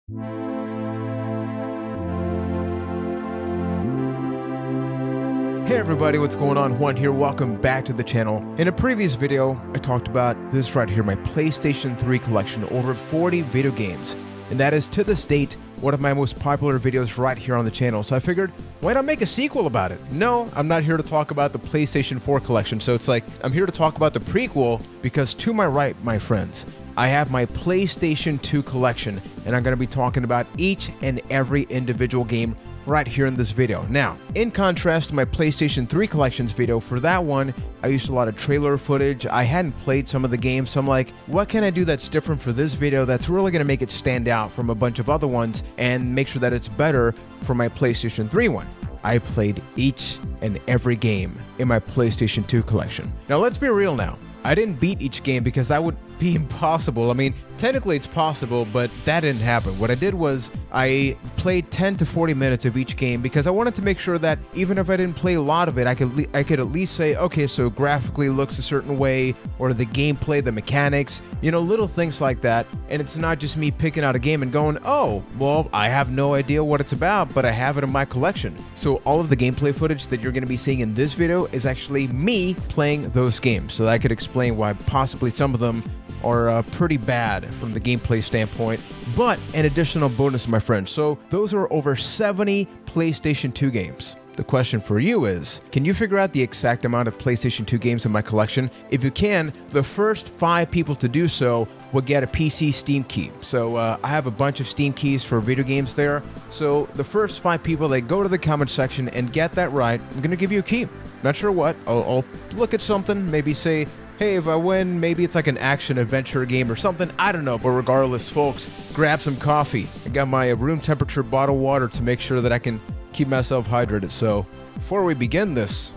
Hey everybody, what's going on? Juan here, welcome back to the channel. In a previous video, I talked about this right here, my PlayStation 3 collection, over 40 video games. And that is, to this date, one of my most popular videos right here on the channel. So I figured, why not make a sequel about it? No, I'm not here to talk about the PlayStation 4 collection. So it's like, I'm here to talk about the prequel, because to my right, my friends, I have my PlayStation 2 collection, and I'm going to be talking about each and every individual game right here in this video. Now, in contrast to my PlayStation 3 collections video, for that one, I used a lot of trailer footage. I hadn't played some of the games, so I'm like, what can I do that's different for this video that's really going to make it stand out from a bunch of other ones and make sure that it's better for my PlayStation 3 one? I played each and every game in my PlayStation 2 collection. Now, let's be real now. I didn't beat each game because that would be impossible. I mean, technically it's possible, but that didn't happen. What I did was I played 10 to 40 minutes of each game because I wanted to make sure that even if I didn't play a lot of it, I could at least say, okay, so graphically it looks a certain way, or the gameplay, the mechanics, you know, little things like that. And it's not just me picking out a game and going, oh, well, I have no idea what it's about, but I have it in my collection. So all of the gameplay footage that you're going to be seeing in this video is actually me playing those games. So that could explain why possibly some of them are pretty bad from the gameplay standpoint, but an additional bonus, my friend. So those are over 70 PlayStation 2 games. The question for you is, can you figure out the exact amount of PlayStation 2 games in my collection? If you can, the first 5 people to do so will get a PC Steam key. So I have a bunch of Steam keys for video games there. So the first 5 people that go to the comment section and get that right, I'm going to give you a key. Not sure what. I'll look at something, maybe say, hey, if I win, maybe it's like an action-adventure game or something. I don't know, but regardless, folks, grab some coffee. I got my room temperature bottled water to make sure that I can keep myself hydrated. So, before we begin this,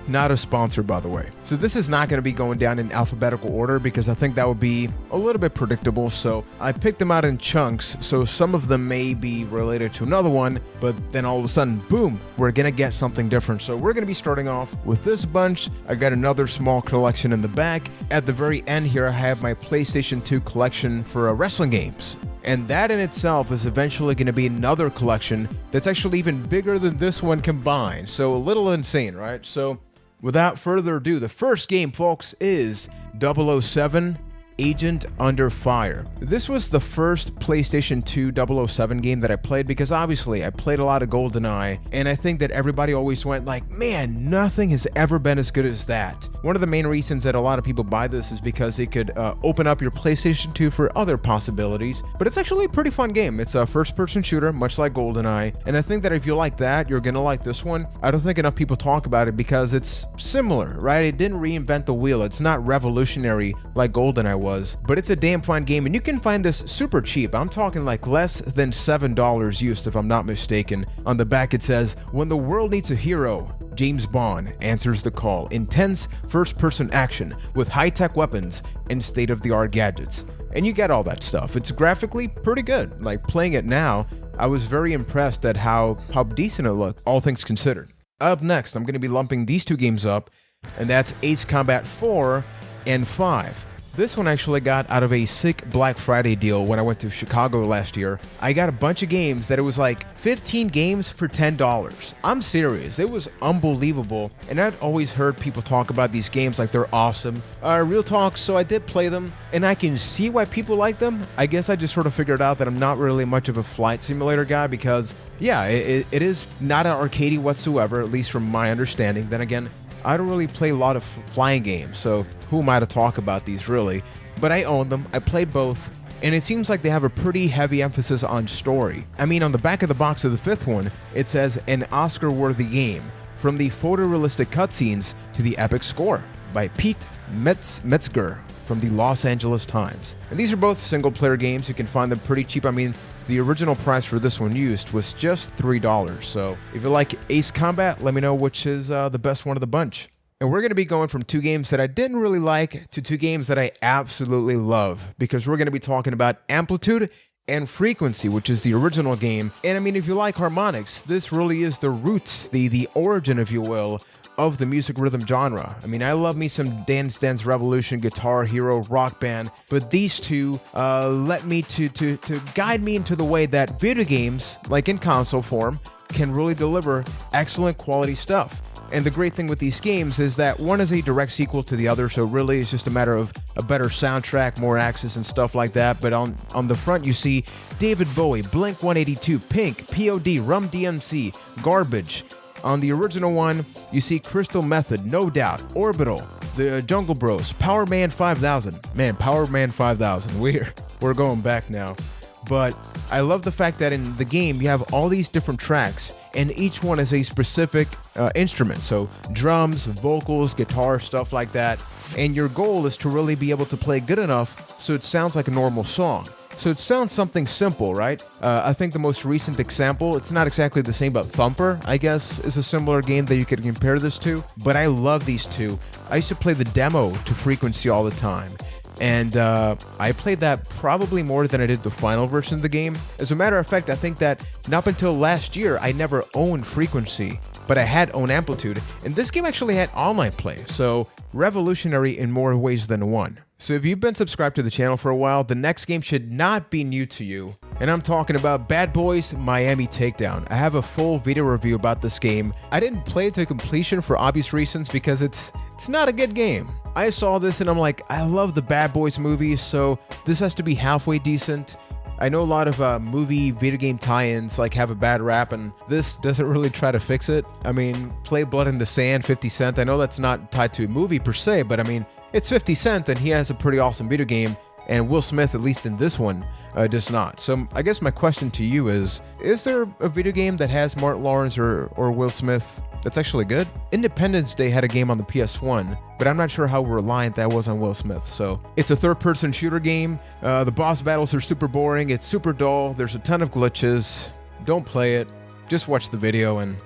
not a sponsor, by the way. So this is not going to be going down in alphabetical order because I think that would be a little bit predictable. So I picked them out in chunks. So some of them may be related to another one, but then all of a sudden, boom, we're going to get something different. So we're going to be starting off with this bunch. I got another small collection in the back. At the very end here, I have my PlayStation 2 collection for wrestling games. And that in itself is eventually going to be another collection that's actually even bigger than this one combined. So a little insane, right? So without further ado, the first game, folks, is 007 Agent Under Fire. This was the first PlayStation 2 007 game that I played because obviously I played a lot of GoldenEye, and I think that everybody always went like, man, nothing has ever been as good as that. One of the main reasons that a lot of people buy this is because it could open up your PlayStation 2 for other possibilities, but it's actually a pretty fun game. It's a first-person shooter, much like GoldenEye, and I think that if you like that, you're gonna like this one. I don't think enough people talk about it because it's similar, right? It didn't reinvent the wheel. It's not revolutionary like GoldenEye was, but it's a damn fine game, and you can find this super cheap. I'm talking like less than $7 used, if I'm not mistaken. On the back it says, when the world needs a hero, James Bond answers the call. Intense first-person action with high-tech weapons and state-of-the-art gadgets. And you get all that stuff. It's graphically pretty good. Like, playing it now, I was very impressed at how decent it looked, all things considered. Up next, I'm going to be lumping these two games up, and that's Ace Combat 4 and 5. This one actually got out of a sick Black Friday deal when I went to Chicago last year. I got a bunch of games that it was like 15 games for $10. I'm serious. It was unbelievable. And I'd always heard people talk about these games like they're awesome. Real talk, so I did play them, and I can see why people like them. I guess I just sort of figured out that I'm not really much of a flight simulator guy because, yeah, it is not an arcadey whatsoever, at least from my understanding. Then again, I don't really play a lot of flying games, so who am I to talk about these really? But I own them, I played both, and it seems like they have a pretty heavy emphasis on story. I mean, on the back of the box of the fifth one, it says an Oscar-worthy game, from the photorealistic cutscenes to the epic score, by Pete Metzger from the Los Angeles Times. And these are both single-player games. You can find them pretty cheap. I mean, the original price for this one used was just $3. So if you like Ace Combat, let me know which is the best one of the bunch. And we're going to be going from 2 games that I didn't really like to 2 games that I absolutely love, because we're going to be talking about Amplitude and Frequency, which is the original game. And I mean, if you like harmonics, this really is the roots, the origin, if you will, of the music rhythm genre. I mean, I love me some Dance Dance Revolution, Guitar Hero, Rock Band, but these two let me to guide me into the way that video games, like in console form, can really deliver excellent quality stuff. And the great thing with these games is that one is a direct sequel to the other, so really it's just a matter of a better soundtrack, more access and stuff like that. But on the front you see David Bowie, Blink-182, Pink, POD, Rum DMC, Garbage. On the original one, you see Crystal Method, No Doubt, Orbital, the Jungle Bros, Power Man 5000. Man, Power Man 5000, we're going back now. But I love the fact that in the game you have all these different tracks, and each one is a specific instrument. So drums, vocals, guitar, stuff like that. And your goal is to really be able to play good enough so it sounds like a normal song. So it sounds something simple, right? I think the most recent example, it's not exactly the same, but Thumper, I guess, is a similar game that you could compare this to. But I love these two. I used to play the demo to Frequency all the time. And I played that probably more than I did the final version of the game. As a matter of fact, I think that up until last year, I never owned Frequency, but I had owned Amplitude. And this game actually had online play, so revolutionary in more ways than one. So if you've been subscribed to the channel for a while, the next game should not be new to you. And I'm talking about Bad Boys Miami Takedown. I have a full video review about this game. I didn't play it to completion for obvious reasons because it's not a good game. I saw this and I'm like, I love the Bad Boys movies, so this has to be halfway decent. I know a lot of movie video game tie-ins like have a bad rap, and this doesn't really try to fix it. I mean, play Blood in the Sand, 50 Cent. I know that's not tied to a movie per se, but I mean, it's 50 Cent and he has a pretty awesome video game, and Will Smith, at least in this one, does not. So I guess my question to you is there a video game that has Mark Lawrence or Will Smith that's actually good? Independence Day had a game on the PS1, but I'm not sure how reliant that was on Will Smith. So it's a third-person shooter game. The boss battles are super boring. It's super dull. There's a ton of glitches. Don't play it. Just watch the video and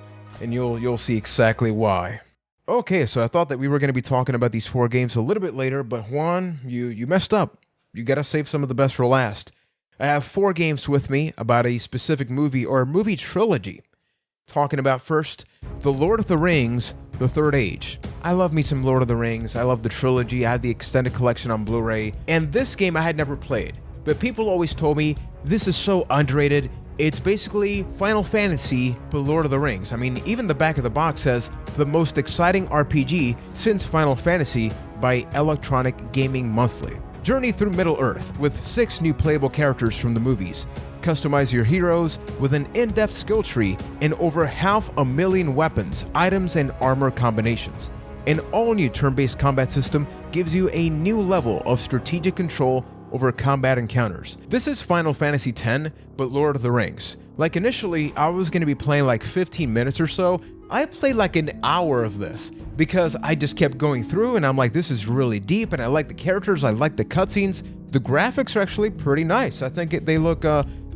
you'll see exactly why. Okay, so I thought that we were going to be talking about these 4 games a little bit later, but Juan, you messed up. You gotta save some of the best for last. I have 4 games with me about a specific movie or movie trilogy. Talking about first, The Lord of the Rings, The Third Age. I love me some Lord of the Rings. I love the trilogy. I had the extended collection on Blu-ray. And this game I had never played. But people always told me, this is so underrated. It's basically Final Fantasy, but Lord of the Rings. I mean, even the back of the box says, the most exciting RPG since Final Fantasy by Electronic Gaming Monthly. Journey through Middle-earth with 6 new playable characters from the movies. Customize your heroes with an in-depth skill tree and over 500,000 weapons, items, and armor combinations. An all-new turn-based combat system gives you a new level of strategic control over combat encounters. This is Final Fantasy X, but Lord of the Rings. Like initially, I was going to be playing like 15 minutes or so. I played like an hour of this because I just kept going through and I'm like, this is really deep and I like the characters, I like the cutscenes. The graphics are actually pretty nice. I think they look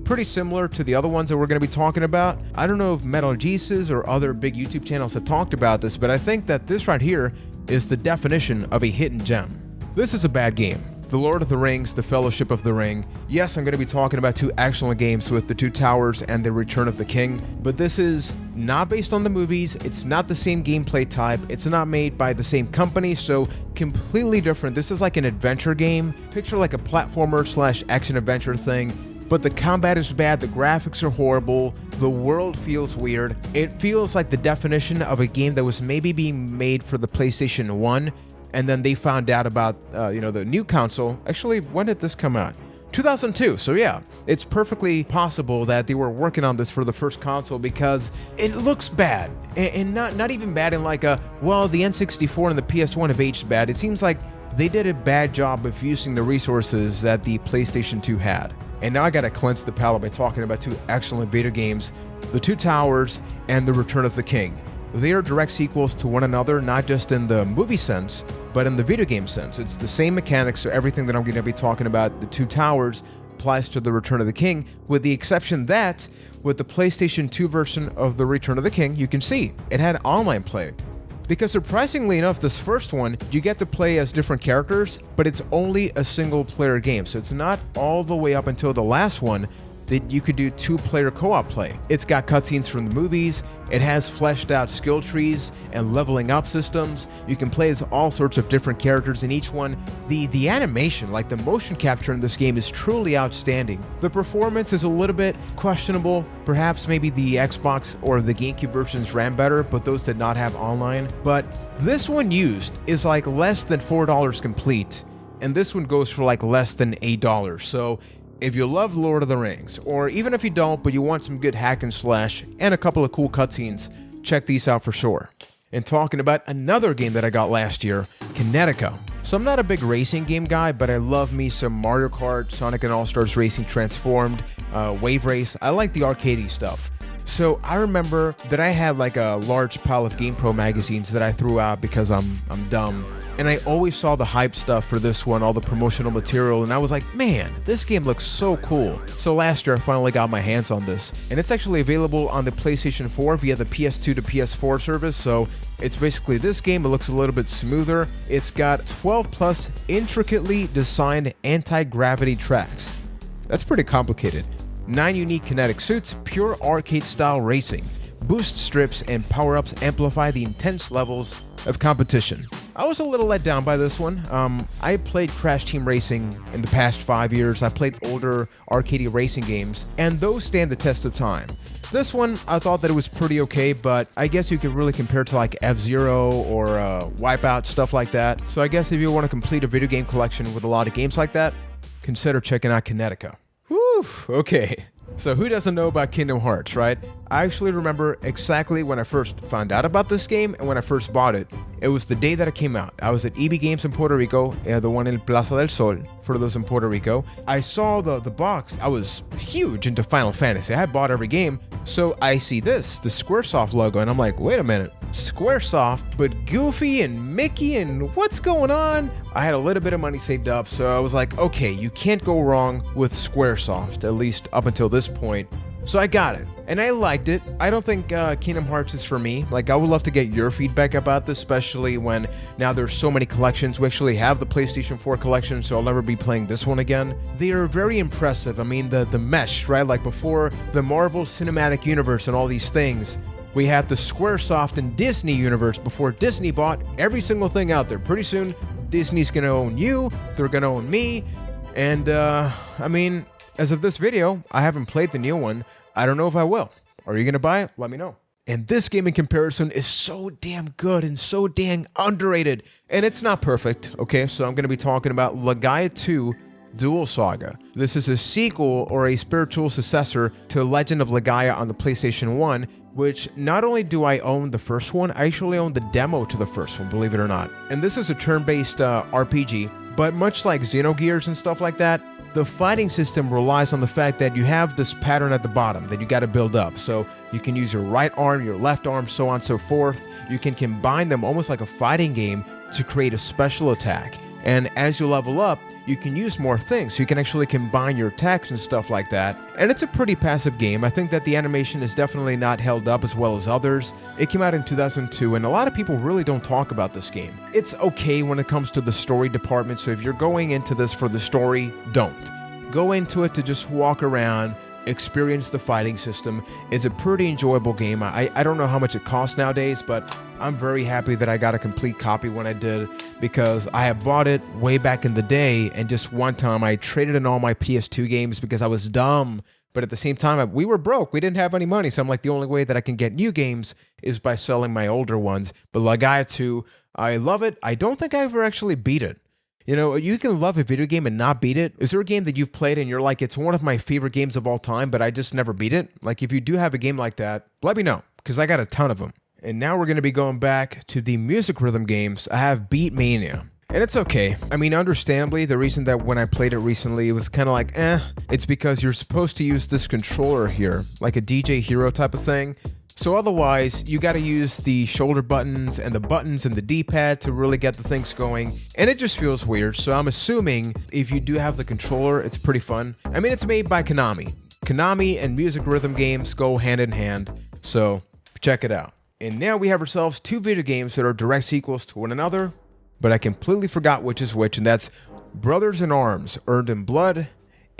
pretty similar to the other ones that we're going to be talking about. I don't know if Metal Jesus or other big YouTube channels have talked about this, but I think that this right here is the definition of a hidden gem. This is a bad game. The Lord of the Rings, The Fellowship of the Ring. Yes, I'm going to be talking about 2 excellent games with The Two Towers and The Return of the King, but this is not based on the movies, it's not the same gameplay type, it's not made by the same company, so completely different. This is like an adventure game. Picture like a platformer / action-adventure thing, but the combat is bad, the graphics are horrible, the world feels weird. It feels like the definition of a game that was maybe being made for the PlayStation 1, and then they found out about, the new console. Actually, when did this come out? 2002, so yeah, it's perfectly possible that they were working on this for the first console because it looks bad. And not even bad in like the N64 and the PS1 have aged bad. It seems like they did a bad job of using the resources that the PlayStation 2 had. And now I gotta cleanse the palate by talking about 2 excellent video games, The Two Towers and The Return of the King. They are direct sequels to one another, not just in the movie sense, but in the video game sense. It's the same mechanics, so everything that I'm going to be talking about, The Two Towers, applies to The Return of the King, with the exception that, with the PlayStation 2 version of The Return of the King, you can see it had online play. Because surprisingly enough, this first one, you get to play as different characters, but it's only a single player game, so it's not all the way up until the last one that you could do 2-player co-op play. It's got cutscenes from the movies, it has fleshed out skill trees and leveling up systems. You can play as all sorts of different characters in each one. The animation, like the motion capture in this game, is truly outstanding. The performance is a little bit questionable. Perhaps maybe the Xbox or the GameCube versions ran better, but those did not have online. But this one used is like less than $4 complete, and this one goes for like less than $8. So if you love Lord of the Rings, or even if you don't, but you want some good hack and slash and a couple of cool cutscenes, check these out for sure. And talking about another game that I got last year, Kinetico. So I'm not a big racing game guy, but I love me some Mario Kart, Sonic and All-Stars Racing Transformed, Wave Race. I like the arcadey stuff. So I remember that I had like a large pile of GamePro magazines that I threw out because I'm dumb. And I always saw the hype stuff for this one, all the promotional material, and I was like, man, this game looks so cool. So last year I finally got my hands on this, and it's actually available on the PlayStation 4 via the PS2 to PS4 service, so it's basically this game. It looks a little bit smoother. It's got 12 plus intricately designed anti-gravity tracks. That's pretty complicated. 9 unique kinetic suits, pure arcade-style racing. Boost strips and power-ups amplify the intense levels of competition. I was a little let down by this one. I played Crash Team Racing in the past 5 years. I played older arcade racing games, and those stand the test of time. This one, I thought that it was pretty okay, but I guess you could really compare it to like F-Zero or Wipeout, stuff like that. So I guess if you want to complete a video game collection with a lot of games like that, consider checking out Kinetico. Whew, okay. So who doesn't know about Kingdom Hearts, right? I actually remember exactly when I first found out about this game and when I first bought it. It was the day that it came out. I was at EB Games in Puerto Rico, the one in Plaza del Sol, for those in Puerto Rico. I saw the box. I was huge into Final Fantasy. I had bought every game. So I see this, the Squaresoft logo, and I'm like, wait a minute. Squaresoft, but Goofy and Mickey and what's going on? I had a little bit of money saved up, so I was like, okay, you can't go wrong with Squaresoft, at least up until this point. So I got it, and I liked it. I don't think Kingdom Hearts is for me. Like, I would love to get your feedback about this, especially when now there's so many collections. We actually have the PlayStation 4 collection, so I'll never be playing this one again. They are very impressive. I mean, the mesh, right? Like before the Marvel Cinematic Universe and all these things, we had the Squaresoft and Disney universe before Disney bought every single thing out there. Pretty soon, Disney's gonna own you, they're gonna own me, and I mean, as of this video, I haven't played the new one. I don't know if I will. Are you gonna buy it? Let me know. And this game in comparison is so damn good and so dang underrated. And it's not perfect, okay? So I'm gonna be talking about Legaia 2 Duel Saga. This is a sequel or a spiritual successor to Legend of Legaia on the PlayStation 1, which not only do I own the first one, I actually own the demo to the first one, believe it or not. And this is a turn-based RPG, but much like Xenogears and stuff like that, the fighting system relies on the fact that you have this pattern at the bottom that you got to build up. So you can use your right arm, your left arm, so on and so forth. You can combine them almost like a fighting game to create a special attack. And as you level up, you can use more things. So you can actually combine your attacks and stuff like that. And it's a pretty passive game. I think that the animation is definitely not held up as well as others. It came out in 2002, and a lot of people really don't talk about this game. It's okay when it comes to the story department, so if you're going into this for the story, don't. Go into it to just walk around, experience the fighting system. It's a pretty enjoyable game. I don't know how much it costs nowadays, but I'm very happy that I got a complete copy when I did, because I had bought it way back in the day, and just one time I traded in all my PS2 games because I was dumb, but at the same time we were broke. We didn't have any money, so I'm like, the only way that I can get new games is by selling my older ones. But Legaia 2, I love it. I don't think I ever actually beat it. You know, you can love a video game and not beat it. Is there a game that you've played and you're like, it's one of my favorite games of all time, but I just never beat it? Like, if you do have a game like that, let me know, because I got a ton of them. And now we're going to be going back to the music rhythm games. I have Beat Mania. And it's okay. I mean, understandably, the reason that when I played it recently, it was kind of like, it's because you're supposed to use this controller here, like a DJ Hero type of thing. So otherwise, you got to use the shoulder buttons and the D-pad to really get the things going. And it just feels weird. So I'm assuming if you do have the controller, it's pretty fun. I mean, it's made by Konami. Konami and music rhythm games go hand in hand. So check it out. And now we have ourselves two video games that are direct sequels to one another, but I completely forgot which is which, and that's Brothers in Arms, Earned in Blood,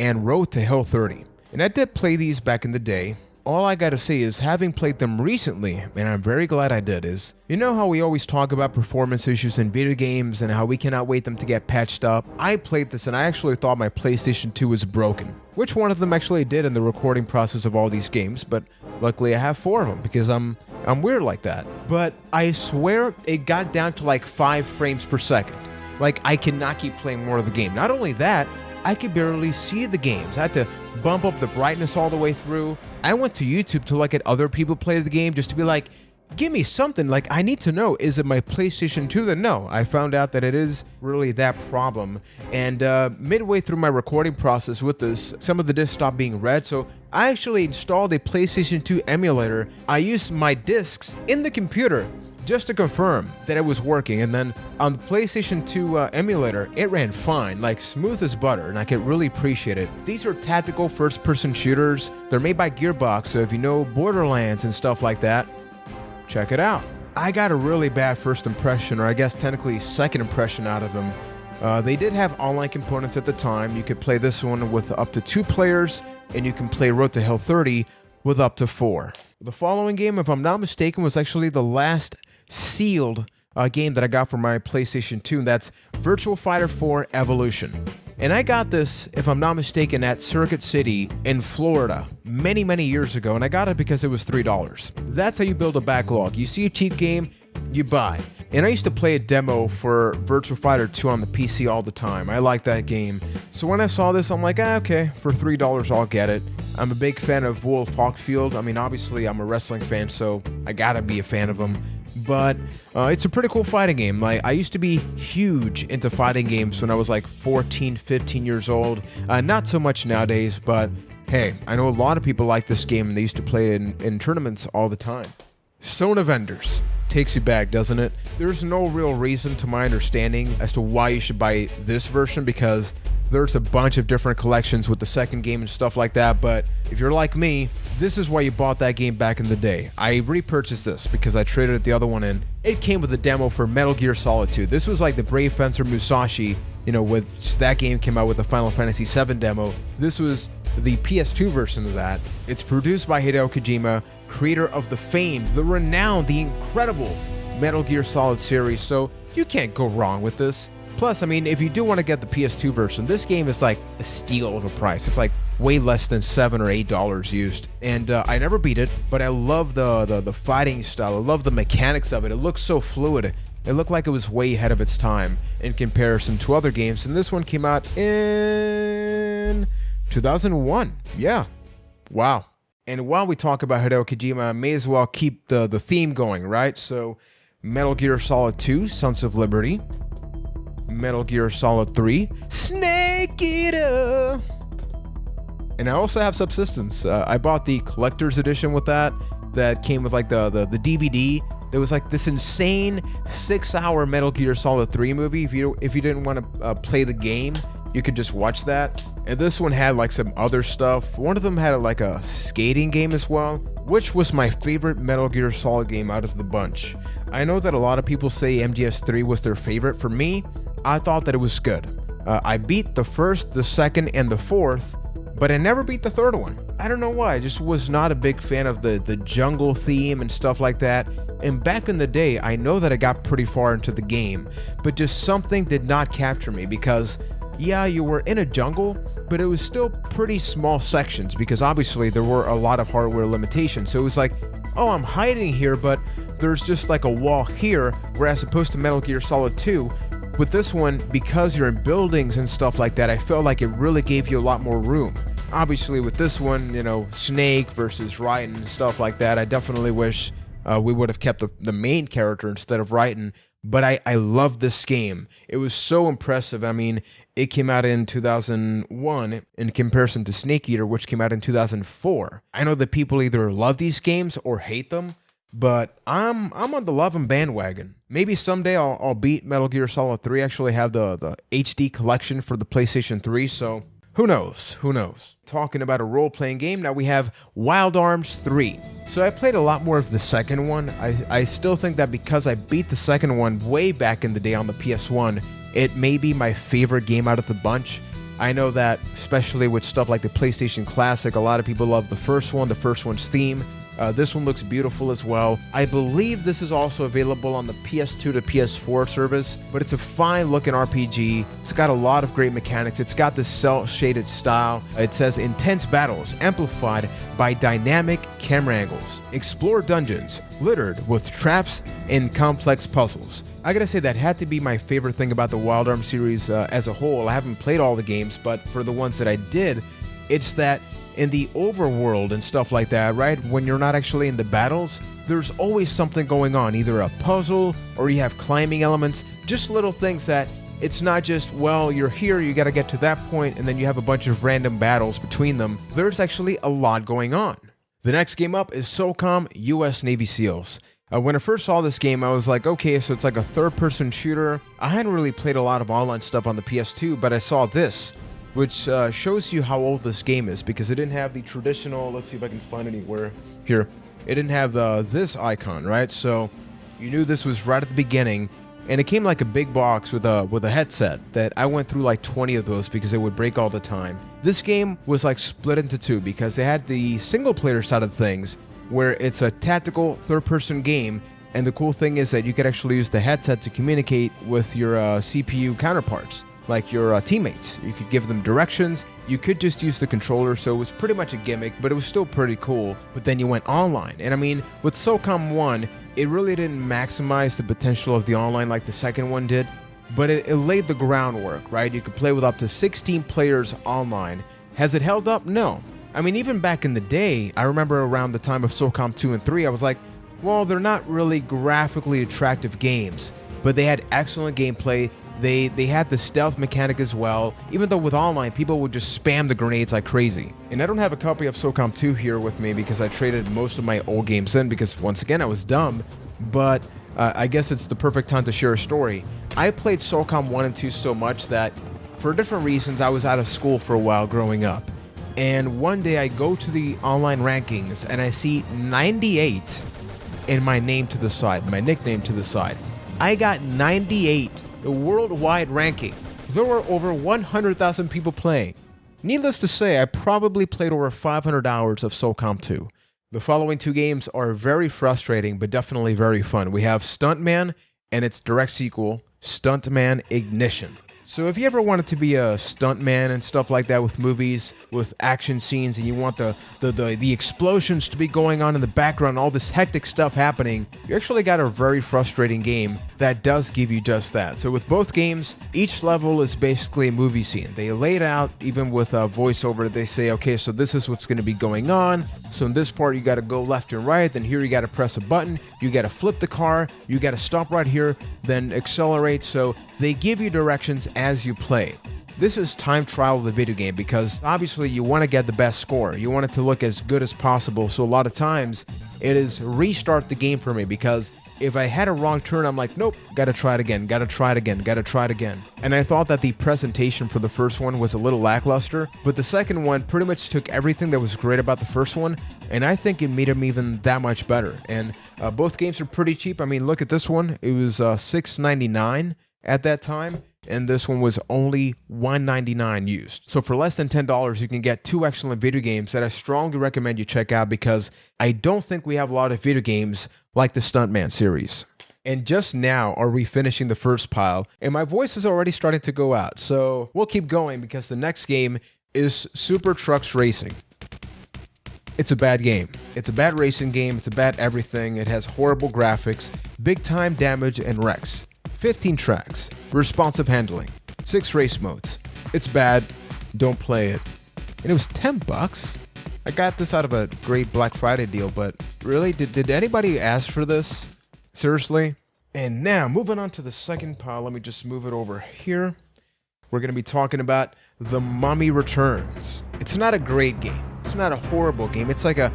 and Road to Hell 30. And I did play these back in the day. All I gotta say is, having played them recently, and I'm very glad I did, is, you know how we always talk about performance issues in video games and how we cannot wait them to get patched up? I played this and I actually thought my PlayStation 2 was broken, which one of them actually did in the recording process of all these games, but luckily I have 4 of them because I'm weird like that. But I swear it got down to like 5 frames per second. Like, I cannot keep playing more of the game. Not only that, I could barely see the games. I had to bump up the brightness all the way through. I went to YouTube to look at other people play the game just to be like, give me something. Like, I need to know, is it my PlayStation 2? Then no, I found out that it is really that problem. And midway through my recording process with this, some of the discs stopped being read. So I actually installed a PlayStation 2 emulator. I used my discs in the computer just to confirm that it was working, and then on the PlayStation 2 emulator, it ran fine, like smooth as butter, and I could really appreciate it. These are tactical first-person shooters. They're made by Gearbox, so if you know Borderlands and stuff like that, check it out. I got a really bad first impression, or I guess technically second impression out of them. They did have online components at the time. You could play this one with up to 2 players, and you can play Road to Hell 30 with up to 4. The following game, if I'm not mistaken, was actually the last sealed game that I got for my PlayStation 2, and that's Virtua Fighter 4 Evolution. And I got this, if I'm not mistaken, at Circuit City in Florida many, many years ago, and I got it because it was $3. That's how you build a backlog. You see a cheap game, you buy. And I used to play a demo for Virtua Fighter 2 on the PC all the time. I like that game. So when I saw this, I'm like, okay, for $3 I'll get it. I'm a big fan of Wolf Hawkfield. I mean, obviously I'm a wrestling fan, so I gotta be a fan of him. But it's a pretty cool fighting game. Like, I used to be huge into fighting games when I was like 14, 15 years old. Not so much nowadays, but hey, I know a lot of people like this game and they used to play it in tournaments all the time. Sona vendors. Takes you back, doesn't it? There's no real reason to my understanding as to why you should buy this version, because there's a bunch of different collections with the second game and stuff like that, but if you're like me, this is why you bought that game back in the day. I repurchased this because I traded the other one in. It came with a demo for Metal Gear Solid 2. This was like the Brave Fencer Musashi, you know, which that game came out with the Final Fantasy VII demo. This was the PS2 version of that. It's produced by Hideo Kojima, creator of the famed, the renowned, the incredible Metal Gear Solid series, so you can't go wrong with this. Plus, I mean, if you do want to get the PS2 version, this game is like a steal of a price. It's like way less than $7 or $8 used. And I never beat it, but I love the fighting style. I love the mechanics of it. It looks so fluid. It looked like it was way ahead of its time in comparison to other games. And this one came out in 2001. Yeah. Wow. And while we talk about Hideo Kojima, I may as well keep the theme going, right? So, Metal Gear Solid 2, Sons of Liberty. Metal Gear Solid 3, Snake Eater. And I also have Subsistence. I bought the collector's edition with that came with like the DVD. There was like this insane 6-hour Metal Gear Solid 3 movie. If you didn't want to play the game, you could just watch that. And this one had like some other stuff. One of them had like a skating game as well, which was my favorite Metal Gear Solid game out of the bunch. I know that a lot of people say MGS3 was their favorite. For me, I thought that it was good. I beat the first, the second, and the fourth, but I never beat the third one. I don't know why. I just was not a big fan of the jungle theme and stuff like that. And back in the day, I know that I got pretty far into the game, but just something did not capture me because, yeah, you were in a jungle, but it was still pretty small sections because obviously there were a lot of hardware limitations. So it was like, oh, I'm hiding here, but there's just like a wall here, whereas opposed to Metal Gear Solid 2, with this one, because you're in buildings and stuff like that, I felt like it really gave you a lot more room. Obviously with this one, you know, Snake versus Raiden and stuff like that, I definitely wish we would have kept the main character instead of Raiden. But I love this game. It was so impressive. I mean, it came out in 2001 in comparison to Snake Eater, which came out in 2004. I know that people either love these games or hate them, but I'm on the love 'em bandwagon. Maybe someday I'll beat Metal Gear Solid 3. I actually have the HD collection for the PlayStation 3, so who knows? Who knows? Talking about a role-playing game, now we have Wild Arms 3. So I played a lot more of the second one. I still think that because I beat the second one way back in the day on the PS1, it may be my favorite game out of the bunch. I know that especially with stuff like the PlayStation Classic, a lot of people love the first one. The first one's theme. This one looks beautiful as well. I believe this is also available on the PS2 to PS4 service, but it's a fine looking RPG. It's got a lot of great mechanics. It's got this cel-shaded style. It says intense battles amplified by dynamic camera angles. Explore dungeons littered with traps and complex puzzles. I gotta say that had to be my favorite thing about the Wild Arms series as a whole. I haven't played all the games, but for the ones that I did, it's that in the overworld and stuff like that, right? When you're not actually in the battles, there's always something going on, either a puzzle or you have climbing elements, just little things that it's not just, well, you're here, you gotta get to that point, and then you have a bunch of random battles between them. There's actually a lot going on. The next game up is SOCOM US Navy SEALs. When I first saw this game, I was like, okay, so it's like a third-person shooter. I hadn't really played a lot of online stuff on the PS2, but I saw this, which shows you how old this game is, because it didn't have the traditional, let's see if I can find anywhere here, it didn't have this icon, right? So you knew this was right at the beginning, and it came like a big box with a headset that I went through like 20 of those because it would break all the time. This game was like split into two because it had the single player side of things where it's a tactical third-person game, and the cool thing is that you could actually use the headset to communicate with your CPU counterparts, like your teammates. You could give them directions, you could just use the controller, so it was pretty much a gimmick, but it was still pretty cool. But then you went online, and I mean, with SOCOM 1, it really didn't maximize the potential of the online like the second one did, but it laid the groundwork, right? You could play with up to 16 players online. Has it held up? No. I mean, even back in the day, I remember around the time of SOCOM 2 and 3, I was like, well, they're not really graphically attractive games, but they had excellent gameplay. They had the stealth mechanic as well, even though with online, people would just spam the grenades like crazy. And I don't have a copy of SOCOM 2 here with me because I traded most of my old games in because, once again, I was dumb, but I guess it's the perfect time to share a story. I played SOCOM 1 and 2 so much that, for different reasons, I was out of school for a while growing up. And one day I go to the online rankings and I see 98 in my name to the side, my nickname to the side. I got 98, the worldwide ranking. There were over 100,000 people playing. Needless to say, I probably played over 500 hours of SOCOM 2. The following two games are very frustrating, but definitely very fun. We have Stuntman and its direct sequel, Stuntman Ignition. So if you ever wanted to be a stuntman and stuff like that with movies, with action scenes, and you want the explosions to be going on in the background, all this hectic stuff happening, you actually got a very frustrating game that does give you just that. So with both games, each level is basically a movie scene. They lay it out, even with a voiceover. They say, okay, so this is what's going to be going on. So in this part, you got to go left and right. Then here you got to press a button. You got to flip the car. You got to stop right here, then accelerate. So they give you directions as you play. This is time trial of the video game because obviously you want to get the best score. You want it to look as good as possible. So a lot of times it is restart the game for me because if I had a wrong turn, I'm like, nope, gotta try it again, gotta try it again, gotta try it again. And I thought that the presentation for the first one was a little lackluster, but the second one pretty much took everything that was great about the first one, and I think it made them even that much better. And both games are pretty cheap. I mean, look at this one. It was $6.99 at that time, and this one was only $1.99 used. So for less than $10, you can get two excellent video games that I strongly recommend you check out because I don't think we have a lot of video games like the Stuntman series. And just now are we finishing the first pile, and my voice is already starting to go out. So we'll keep going because the next game is Super Trucks Racing. It's a bad game. It's a bad racing game. It's a bad everything. It has horrible graphics, big time damage and wrecks. 15 tracks, responsive handling, 6 race modes. It's bad, don't play it. And it was $10. I got this out of a great Black Friday deal, but really, did anybody ask for this? Seriously? And now, moving on to the second pile, let me just move it over here. We're going to be talking about The Mummy Returns. It's not a great game. It's not a horrible game. It's like a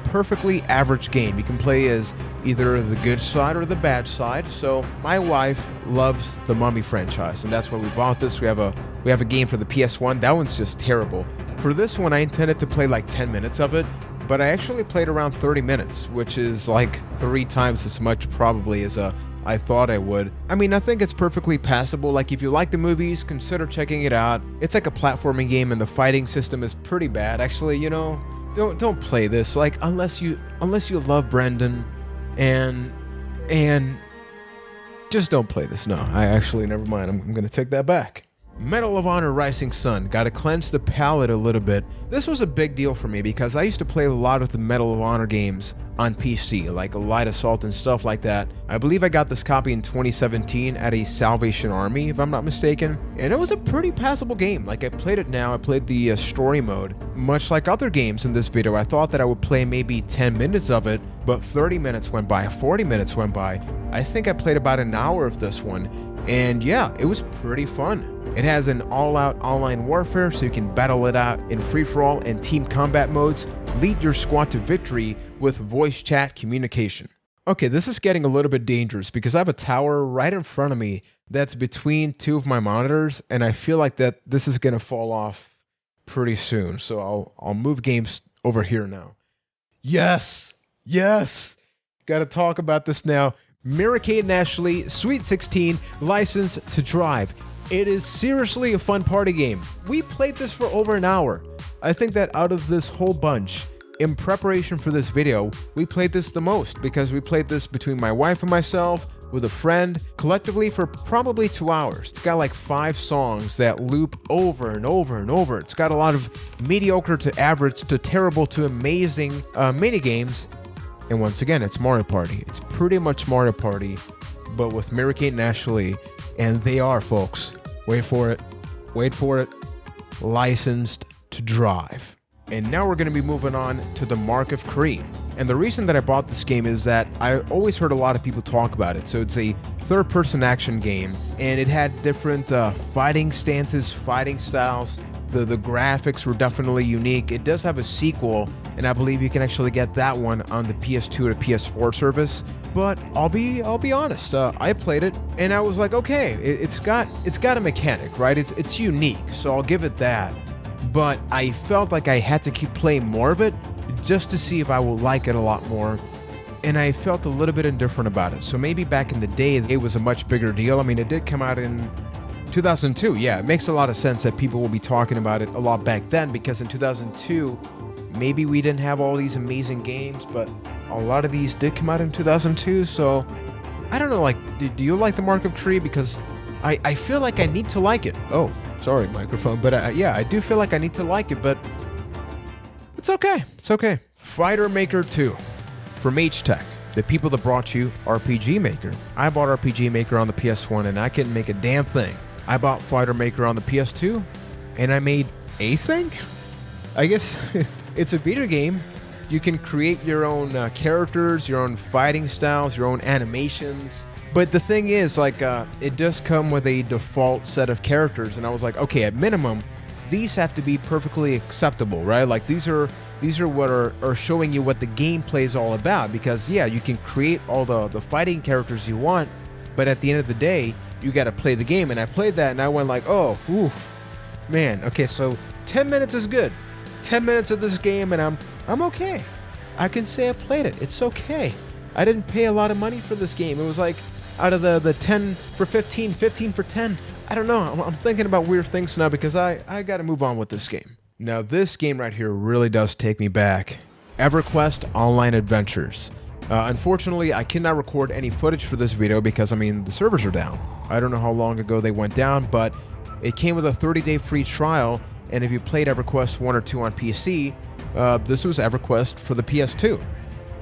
perfectly average game. You can play as either the good side or the bad side. So my wife loves the Mummy franchise, and that's why we bought this. We have a game for the PS1. That one's just terrible. For this one, I intended to play like 10 minutes of it, but I actually played around 30 minutes, which is like 3 times as much probably as a I thought I would. I mean, I think it's perfectly passable. Like, if you like the movies, consider checking it out. It's like a platforming game, and the fighting system is pretty bad. Actually, you know, don't play this. Like, unless you love Brendan, and just don't play this. No, I actually, never mind. I'm gonna take that back. Medal of Honor Rising Sun. Gotta cleanse the palate a little bit. This was a big deal for me because I used to play a lot of the Medal of Honor games on PC, like Light Assault and stuff like that. I believe I got this copy in 2017 at a Salvation Army, if I'm not mistaken. And it was a pretty passable game. Like, I played it now. I played the story mode. Much like other games in this video, I thought that I would play maybe 10 minutes of it, but 30 minutes went by, 40 minutes went by. I think I played about an hour of this one. And yeah, it was pretty fun. It has an all-out online warfare, so you can battle it out in free-for-all and team combat modes, lead your squad to victory with voice chat communication. Okay, this is getting a little bit dangerous because I have a tower right in front of me that's between two of my monitors, and I feel like that this is going to fall off pretty soon. So I'll move games over here now. Yes! Yes! Gotta talk about this now. Mirek and Ashley, Sweet 16, License to Drive. It is seriously a fun party game. We played this for over an hour. I think that out of this whole bunch, in preparation for this video, we played this the most because we played this between my wife and myself, with a friend, collectively for probably 2 hours. It's got like 5 songs that loop over and over and over. It's got a lot of mediocre to average to terrible to amazing mini games. And once again, it's Mario Party. It's pretty much Mario Party, but with Mirek and Ashley, and they are, folks, wait for it, licensed to drive. And now we're going to be moving on to the Mark of Cree. And the reason that I bought this game is that I always heard a lot of people talk about it. So it's a third-person action game, and it had different fighting stances, fighting styles. The graphics were definitely unique. It does have a sequel, and I believe you can actually get that one on the PS2 to PS4 service. But I'll be honest, I played it and I was like, okay, it's got a mechanic, right? It's unique, so I'll give it that. But I felt like I had to keep playing more of it just to see if I will like it a lot more. And I felt a little bit indifferent about it. So maybe back in the day, it was a much bigger deal. I mean, it did come out in 2002. Yeah, it makes a lot of sense that people will be talking about it a lot back then, because in 2002, maybe we didn't have all these amazing games, but a lot of these did come out in 2002. So I don't know, like, do you like the Mark of Cree? Because I feel like I need to like it. Oh, sorry, microphone. But yeah, I do feel like I need to like it, but it's okay. It's okay. Fighter Maker 2 from H-Tech, the people that brought you RPG Maker. I bought RPG Maker on the PS1 and I couldn't make a damn thing. I bought Fighter Maker on the PS2 and I made a thing? I guess it's a video game. You can create your own characters, your own fighting styles, your own animations. But the thing is, like, it does come with a default set of characters, and I was like, okay, at minimum, these have to be perfectly acceptable, right? Like, these are what are showing you what the gameplay is all about. Because yeah, you can create all the fighting characters you want, but at the end of the day, you got to play the game. And I played that, and I went like, oh, ooh, man, okay, so 10 minutes is good. 10 minutes of this game and I'm okay. I can say I played it. It's okay. I didn't pay a lot of money for this game. It was like out of the 10 for 15, 15 for 10. I don't know. I'm thinking about weird things now because I got to move on with this game. Now this game right here really does take me back. EverQuest Online Adventures. Unfortunately, I cannot record any footage for this video because, I mean, the servers are down. I don't know how long ago they went down, but it came with a 30-day free trial. And if you played EverQuest 1 or 2 on PC, this was EverQuest for the PS2.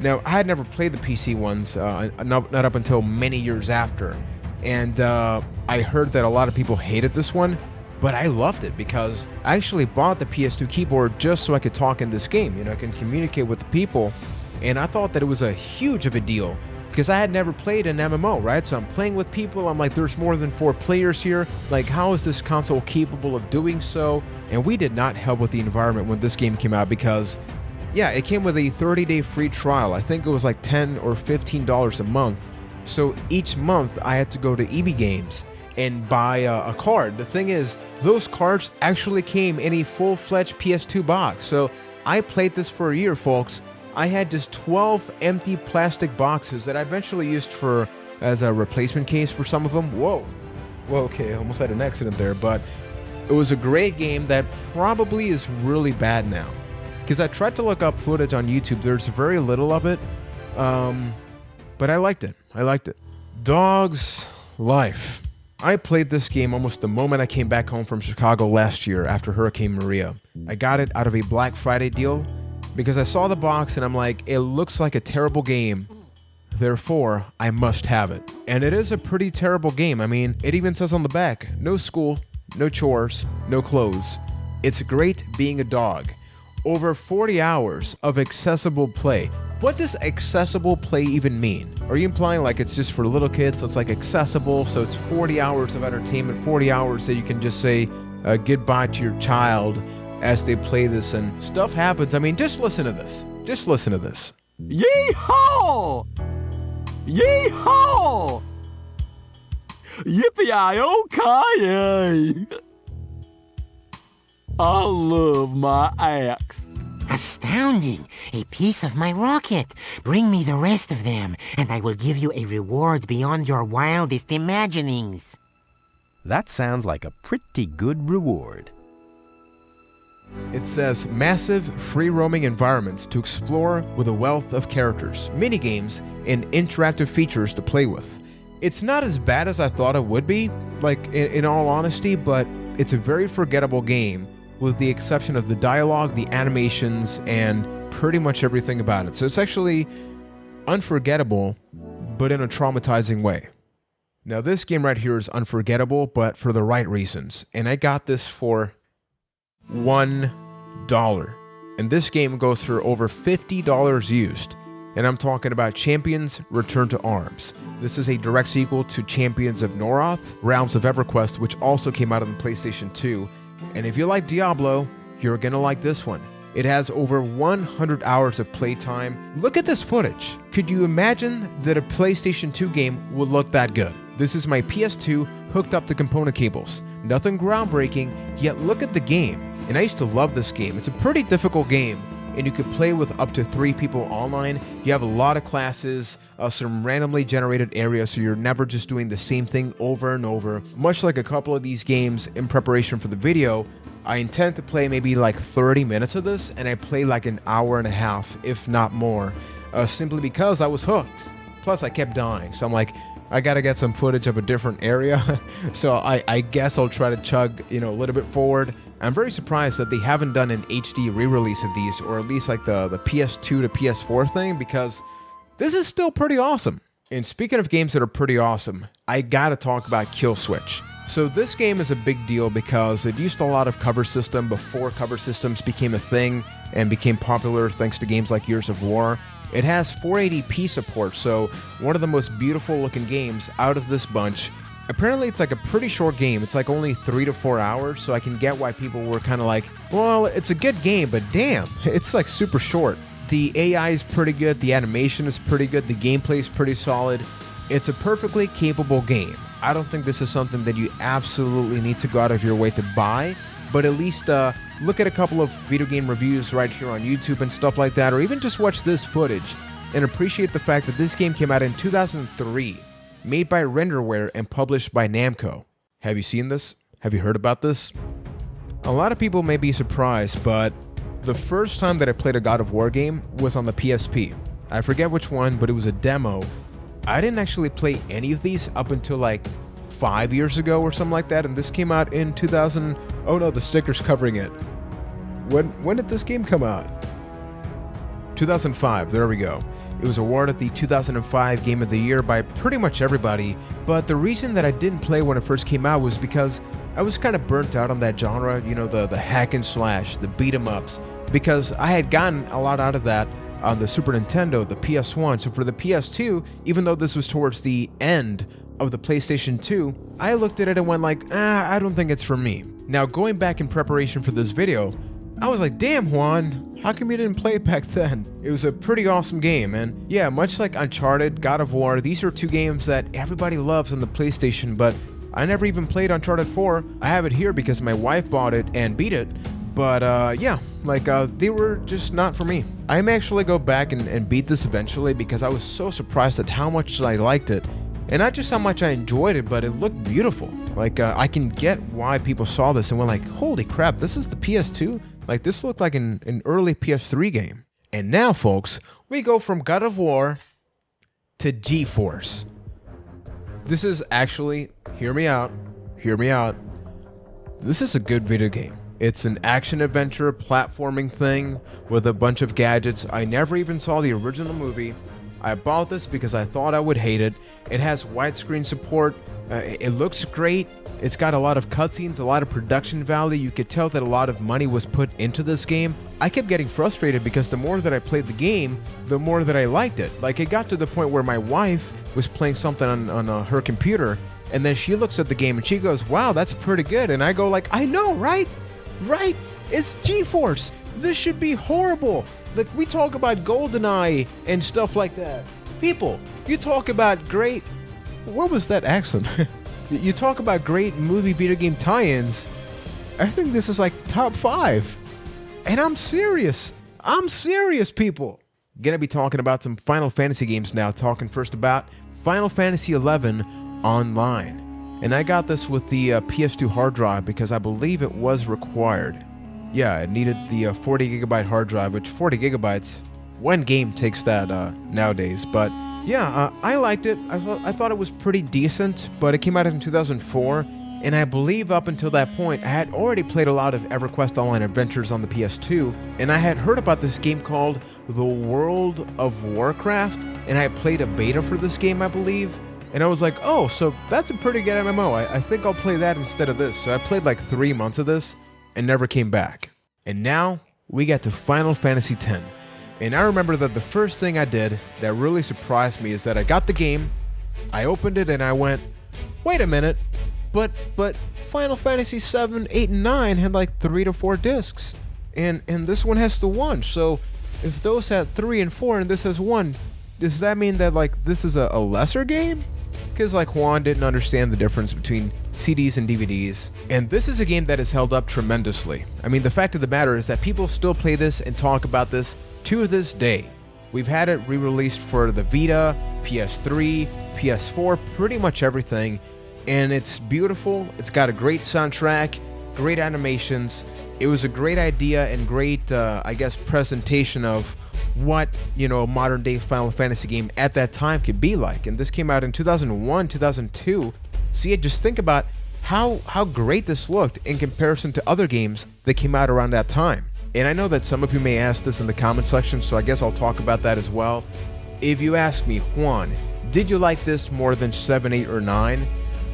Now, I had never played the PC ones, not up until many years after. And I heard that a lot of people hated this one, but I loved it because I actually bought the PS2 keyboard just so I could talk in this game. You know, I can communicate with the people. And I thought that it was a huge of a deal because I had never played an MMO, right? So I'm playing with people. I'm like, there's more than 4 players here. Like, how is this console capable of doing so? And we did not help with the environment when this game came out because, yeah, it came with a 30-day free trial. I think it was like $10 or $15 a month. So each month I had to go to EB Games and buy a card. The thing is, those cards actually came in a full-fledged PS2 box. So I played this for a year, folks. I had just 12 empty plastic boxes that I eventually used for as a replacement case for some of them. Whoa, okay, almost had an accident there, but it was a great game that probably is really bad now. Because I tried to look up footage on YouTube, there's very little of it, but I liked it. Dog's Life. I played this game almost the moment I came back home from Chicago last year after Hurricane Maria. I got it out of a Black Friday deal because I saw the box and I'm like, it looks like a terrible game, therefore I must have it. And it is a pretty terrible game. I mean, it even says on the back, no school, no chores, no clothes. It's great being a dog. Over 40 hours of accessible play. What does accessible play even mean? Are you implying like it's just for little kids, so it's like accessible, so it's 40 hours of entertainment, 40 hours that you can just say goodbye to your child as they play this and stuff happens? I mean, just listen to this. Yee-haw! Yee-haw! Yippee-yi-oh-ki-yay! I love my axe. Astounding! A piece of my rocket. Bring me the rest of them, and I will give you a reward beyond your wildest imaginings. That sounds like a pretty good reward. It says massive free-roaming environments to explore with a wealth of characters, minigames, and interactive features to play with. It's not as bad as I thought it would be, like in all honesty, but it's a very forgettable game with the exception of the dialogue, the animations, and pretty much everything about it. So it's actually unforgettable, but in a traumatizing way. Now this game right here is unforgettable, but for the right reasons. And I got this for $1. And this game goes for over $50 used. And I'm talking about Champions Return to Arms. This is a direct sequel to Champions of Noroth, Realms of EverQuest, which also came out on the PlayStation 2. And if you like Diablo, you're gonna like this one. It has over 100 hours of playtime. Look at this footage. Could you imagine that a PlayStation 2 game would look that good? This is my PS2 hooked up to component cables. Nothing groundbreaking, yet look at the game. And I used to love this game. It's a pretty difficult game, and you could play with up to 3 people online. You have a lot of classes, some randomly generated areas, so you're never just doing the same thing over and over. Much like a couple of these games in preparation for the video, I intend to play maybe like 30 minutes of this, and I play like an hour and a half, if not more, simply because I was hooked. Plus, I kept dying, so I'm like, I gotta get some footage of a different area. So I guess I'll try to chug, a little bit forward. I'm very surprised that they haven't done an HD re-release of these, or at least like the PS2 to PS4 thing, because this is still pretty awesome. And speaking of games that are pretty awesome, I gotta talk about Kill Switch. So this game is a big deal because it used a lot of cover system before cover systems became a thing and became popular thanks to games like Gears of War. It has 480p support, so one of the most beautiful looking games out of this bunch. Apparently it's like a pretty short game. It's like only 3 to 4 hours, so I can get why people were kind of like, well, it's a good game, but damn, it's like super short. The AI is pretty good, the animation is pretty good, the gameplay is pretty solid. It's a perfectly capable game. I don't think this is something that you absolutely need to go out of your way to buy, but at least look at a couple of video game reviews right here on YouTube and stuff like that, or even just watch this footage and appreciate the fact that this game came out in 2003. Made by Renderware and published by Namco. Have you seen this? Have you heard about this? A lot of people may be surprised, but the first time that I played a God of War game was on the PSP. I forget which one, but it was a demo. I didn't actually play any of these up until like 5 years ago or something like that, and this came out in 2000. Oh no, the sticker's covering it. When did this game come out? 2005, there we go. It was awarded the 2005 Game of the Year by pretty much everybody, but the reason that I didn't play when it first came out was because I was kind of burnt out on that genre, the hack and slash, the beat 'em ups, because I had gotten a lot out of that on the Super Nintendo, the PS1. So for the PS2, even though this was towards the end of the PlayStation 2, I looked at it and went like, I don't think it's for me. Now going back in preparation for this video, I was like, damn Juan, how come you didn't play it back then? It was a pretty awesome game, and yeah, much like Uncharted, God of War, these are two games that everybody loves on the PlayStation, but I never even played Uncharted 4. I have it here because my wife bought it and beat it, but they were just not for me. I may actually go back and beat this eventually because I was so surprised at how much I liked it, And not just how much I enjoyed it, but it looked beautiful. Like, I can get why people saw this and went like, holy crap, this is the PS2? Like, this looked like an early PS3 game. And now, folks, we go from God of War to GForce. This is actually, hear me out. This is a good video game. It's an action-adventure platforming thing with a bunch of gadgets. I never even saw the original movie. I bought this because I thought I would hate it. It has widescreen support. It looks great. It's got a lot of cutscenes, a lot of production value. You could tell that a lot of money was put into this game. I kept getting frustrated because the more that I played the game, the more that I liked it. Like, it got to the point where my wife was playing something on her computer, and then she looks at the game and she goes, wow, that's pretty good. And I go like, I know, right? Right? It's GeForce. This should be horrible. Like, we talk about GoldenEye and stuff like that. People, you talk about great... What was that accent? You talk about great movie video game tie-ins. I think this is like top 5. And I'm serious. I'm serious, people. Gonna be talking about some Final Fantasy games now. Talking first about Final Fantasy 11 Online. And I got this with the PS2 hard drive because I believe it was required. Yeah, it needed the 40 gigabyte hard drive, which 40 gigabytes, one game takes that nowadays. But yeah, I liked it. I thought it was pretty decent, but it came out in 2004. And I believe up until that point, I had already played a lot of EverQuest Online Adventures on the PS2, and I had heard about this game called The World of Warcraft, and I played a beta for this game, I believe, and I was like, oh, so that's a pretty good MMO. I think I'll play that instead of this. So I played like 3 months of this and never came back. And now we get to Final Fantasy X. And I remember that the first thing I did that really surprised me is that I got the game, I opened it, and I went, wait a minute. But Final Fantasy 7, 8, and 9 had like 3 to 4 discs, and this one has the 1. So if those had 3 and 4 and this has 1, does that mean that like this is a lesser game? Because like Juan didn't understand the difference between CDs and DVDs, and this is a game that has held up tremendously. I mean, the fact of the matter is that people still play this and talk about this to this day. We've had it re-released for the Vita, PS3, PS4, pretty much everything. And it's beautiful. It's got a great soundtrack, great animations. It was a great idea and great, I guess, presentation of what, you know, a modern day Final Fantasy game at that time could be like. And this came out in 2001, 2002. So yeah, just think about how great this looked in comparison to other games that came out around that time. And I know that some of you may ask this in the comment section, so I guess I'll talk about that as well. If you ask me, Juan, did you like this more than 7, 8, or 9?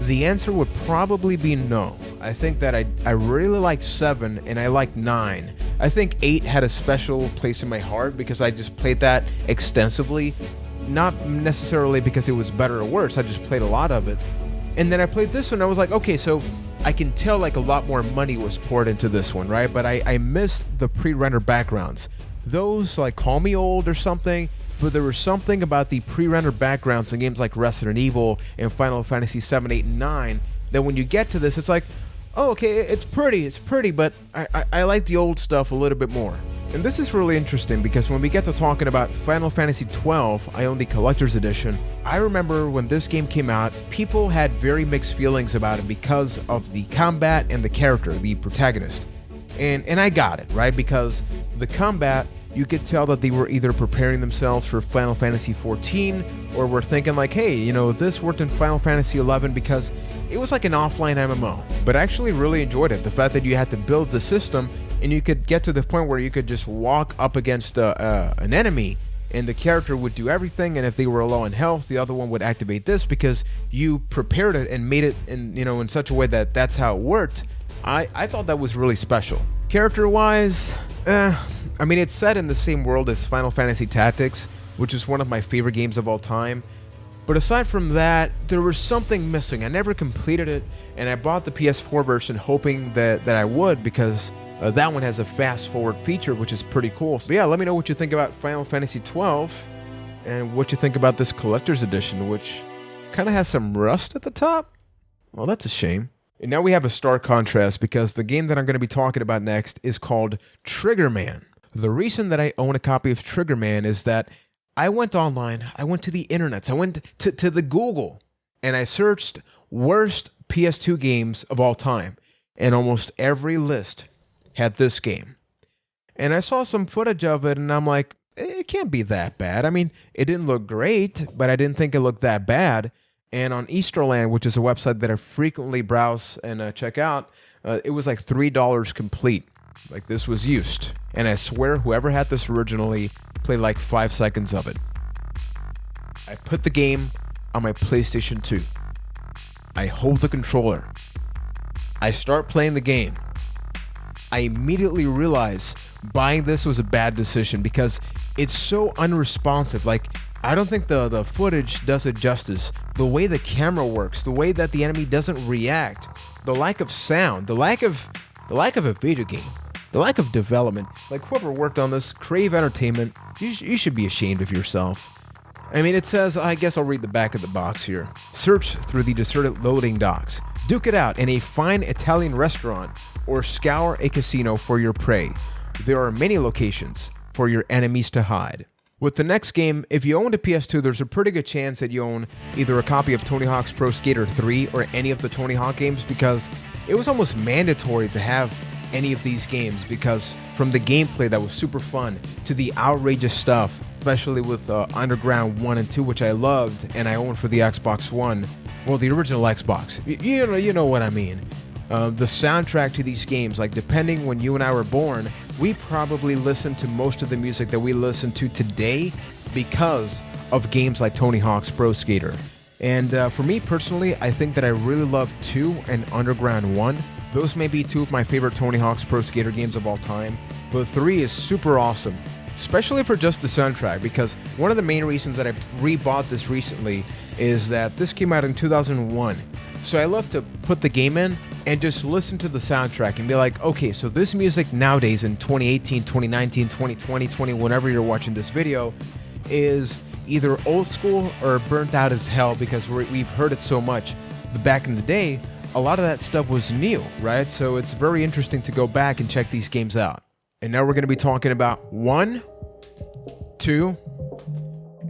The answer would probably be no. I think that I really liked 7 and I liked 9. I think 8 had a special place in my heart because I just played that extensively. Not necessarily because it was better or worse, I just played a lot of it. And then I played this one, I was like, okay, so I can tell like a lot more money was poured into this one, right? But I missed the pre-rendered backgrounds. Those like call me old or something, but there was something about the pre-rendered backgrounds in games like Resident Evil and Final Fantasy 7, 8, and 9 that when you get to this, it's like, oh, okay, it's pretty, but I like the old stuff a little bit more. And this is really interesting because when we get to talking about Final Fantasy 12, I own the Collector's Edition. I remember when this game came out, people had very mixed feelings about it because of the combat and the character, the protagonist. And I got it, right? Because the combat, you could tell that they were either preparing themselves for Final Fantasy 14 or were thinking like, hey, you know, this worked in Final Fantasy 11 because it was like an offline MMO. But I actually really enjoyed it. The fact that you had to build the system and you could get to the point where you could just walk up against an enemy and the character would do everything, and if they were low in health, the other one would activate this because you prepared it and made it in such a way that that's how it worked. I thought that was really special. Character-wise, I mean, it's set in the same world as Final Fantasy Tactics, which is one of my favorite games of all time. But aside from that, there was something missing. I never completed it, and I bought the PS4 version hoping that I would because that one has a fast-forward feature, which is pretty cool. So yeah, let me know what you think about Final Fantasy 12 and what you think about this Collector's Edition, which kind of has some rust at the top. Well, that's a shame. And now we have a stark contrast because the game that I'm going to be talking about next is called Triggerman. The reason that I own a copy of Triggerman is that I went online, I went to the internets, I went to the Google, and I searched worst PS2 games of all time, and almost every list had this game. And I saw some footage of it, and I'm like, it can't be that bad. I mean, it didn't look great, but I didn't think it looked that bad. And on Easterland, which is a website that I frequently browse and check out, it was like $3 complete. Like, this was used. And I swear whoever had this originally played like 5 seconds of it. I put the game on my PlayStation 2. I hold the controller. I start playing the game. I immediately realize buying this was a bad decision because it's so unresponsive. Like, I don't think the footage does it justice. The way the camera works, the way that the enemy doesn't react, the lack of sound, the lack of a video game, the lack of development. Like, whoever worked on this, Crave Entertainment, you should be ashamed of yourself. I mean, it says, I guess I'll read the back of the box here. Search through the deserted loading docks. Duke it out in a fine Italian restaurant or scour a casino for your prey. There are many locations for your enemies to hide. With the next game, if you owned a PS2, there's a pretty good chance that you own either a copy of Tony Hawk's Pro Skater 3 or any of the Tony Hawk games, because it was almost mandatory to have any of these games, because from the gameplay that was super fun to the outrageous stuff, especially with Underground 1 and 2, which I loved and I owned for the Xbox One. Well, the original Xbox. You know what I mean. The soundtrack to these games, like, depending when you and I were born, we probably listened to most of the music that we listen to today because of games like Tony Hawk's Pro Skater. And for me personally, I think that I really love 2 and Underground 1. Those may be 2 of my favorite Tony Hawk's Pro Skater games of all time, but 3 is super awesome, especially for just the soundtrack, because one of the main reasons that I rebought this recently is that this came out in 2001. So I love to put the game in and just listen to the soundtrack and be like, okay, so this music nowadays in 2018, 2019, 2020, 20, whenever you're watching this video, is either old school or burnt out as hell because we've heard it so much. But back in the day, a lot of that stuff was new, right? So it's very interesting to go back and check these games out. And now we're going to be talking about 1, 2,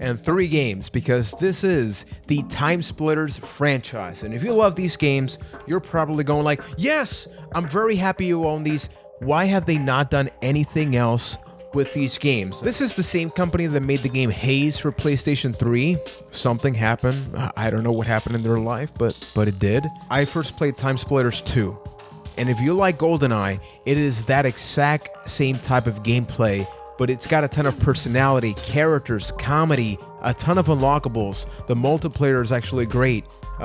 and 3 games, because this is the Timesplitters franchise. And if you love these games, you're probably going like, yes, I'm very happy you own these. Why have they not done anything else with these games? This is the same company that made the game Haze for PlayStation 3. Something happened. I don't know what happened in their life, but it did. I first played Timesplitters 2. And if you like GoldenEye, it is that exact same type of gameplay, but it's got a ton of personality, characters, comedy, a ton of unlockables. The multiplayer is actually great.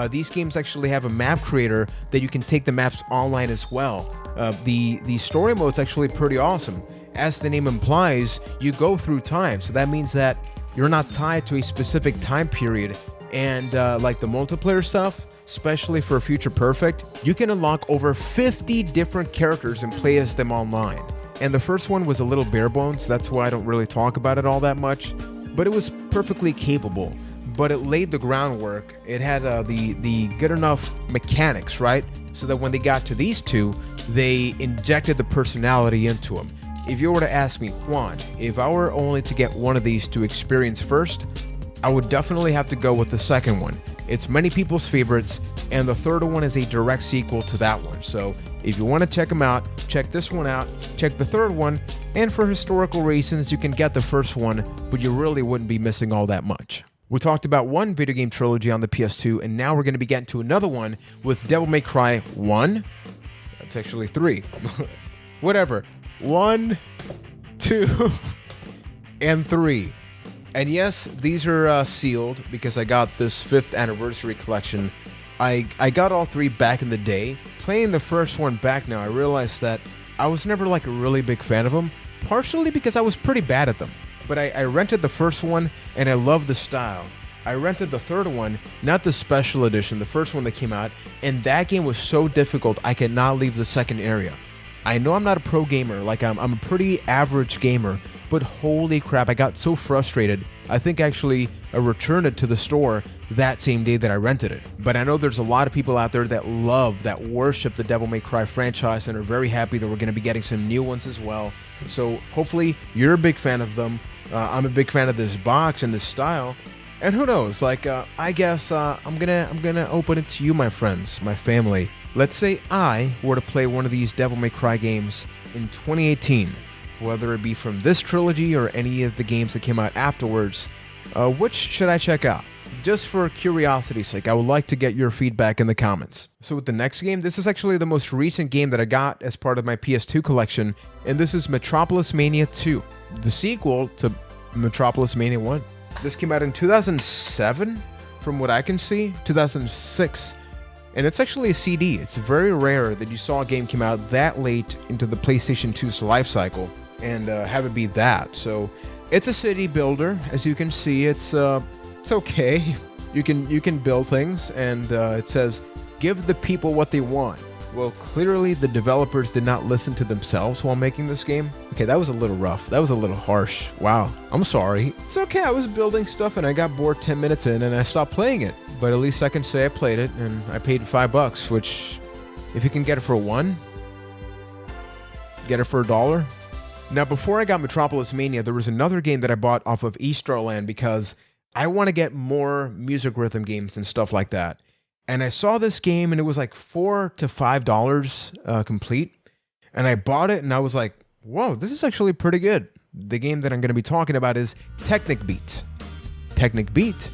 These games actually have a map creator that you can take the maps online as well. The story mode's actually pretty awesome. As the name implies, you go through time, so that means that you're not tied to a specific time period. And like the multiplayer stuff, especially for Future Perfect, you can unlock over 50 different characters and play as them online. And the first one was a little bare bones, that's why I don't really talk about it all that much, but it was perfectly capable. But it laid the groundwork. It had the good enough mechanics, right? So that when they got to these 2, they injected the personality into them. If you were to ask me, Juan, if I were only to get one of these to experience first, I would definitely have to go with the second one. It's many people's favorites, and the third one is a direct sequel to that one. So if you want to check them out, check this one out, check the third one, and for historical reasons, you can get the first one, but you really wouldn't be missing all that much. We talked about one video game trilogy on the PS2, and now we're going to be getting to another one with Devil May Cry 1. That's actually 3. Whatever. 1, 2, and 3. And yes, these are sealed because I got this 5th anniversary collection. I got all 3 back in the day. Playing the first one back now, I realized that I was never like a really big fan of them, partially because I was pretty bad at them. But I rented the first one and I loved the style. I rented the third one, not the special edition, the first one that came out, and that game was so difficult I could not leave the second area. I know I'm not a pro gamer, like I'm a pretty average gamer, but holy crap, I got so frustrated. I think actually I returned it to the store that same day that I rented it. But I know there's a lot of people out there that worship the Devil May Cry franchise and are very happy that we're going to be getting some new ones as well. So hopefully you're a big fan of them. I'm a big fan of this box and this style. And who knows, like, I guess I'm gonna open it to you, my friends, my family. Let's say I were to play one of these Devil May Cry games in 2018, whether it be from this trilogy or any of the games that came out afterwards, which should I check out? Just for curiosity's sake, I would like to get your feedback in the comments. So with the next game, this is actually the most recent game that I got as part of my PS2 collection, and this is Metropolis Mania 2, the sequel to Metropolis Mania 1. This came out in 2007, from what I can see, 2006. And it's actually a CD. It's very rare that you saw a game come out that late into the PlayStation 2's life cycle and have it be that. So it's a city builder. As you can see, it's okay. You can build things, and it says, give the people what they want. Well, clearly the developers did not listen to themselves while making this game. Okay, that was a little rough. That was a little harsh. Wow, I'm sorry. It's okay, I was building stuff and I got bored 10 minutes in and I stopped playing it. But at least I can say I played it and I paid $5, which, if you can get it for $1, get it for $1. Now, before I got Metropolis Mania, there was another game that I bought off of Easterland because I want to get more music rhythm games and stuff like that. And I saw this game and it was like $4 to $5 complete. And I bought it and I was like, whoa, this is actually pretty good. The game that I'm going to be talking about is Technic Beat. Technic Beat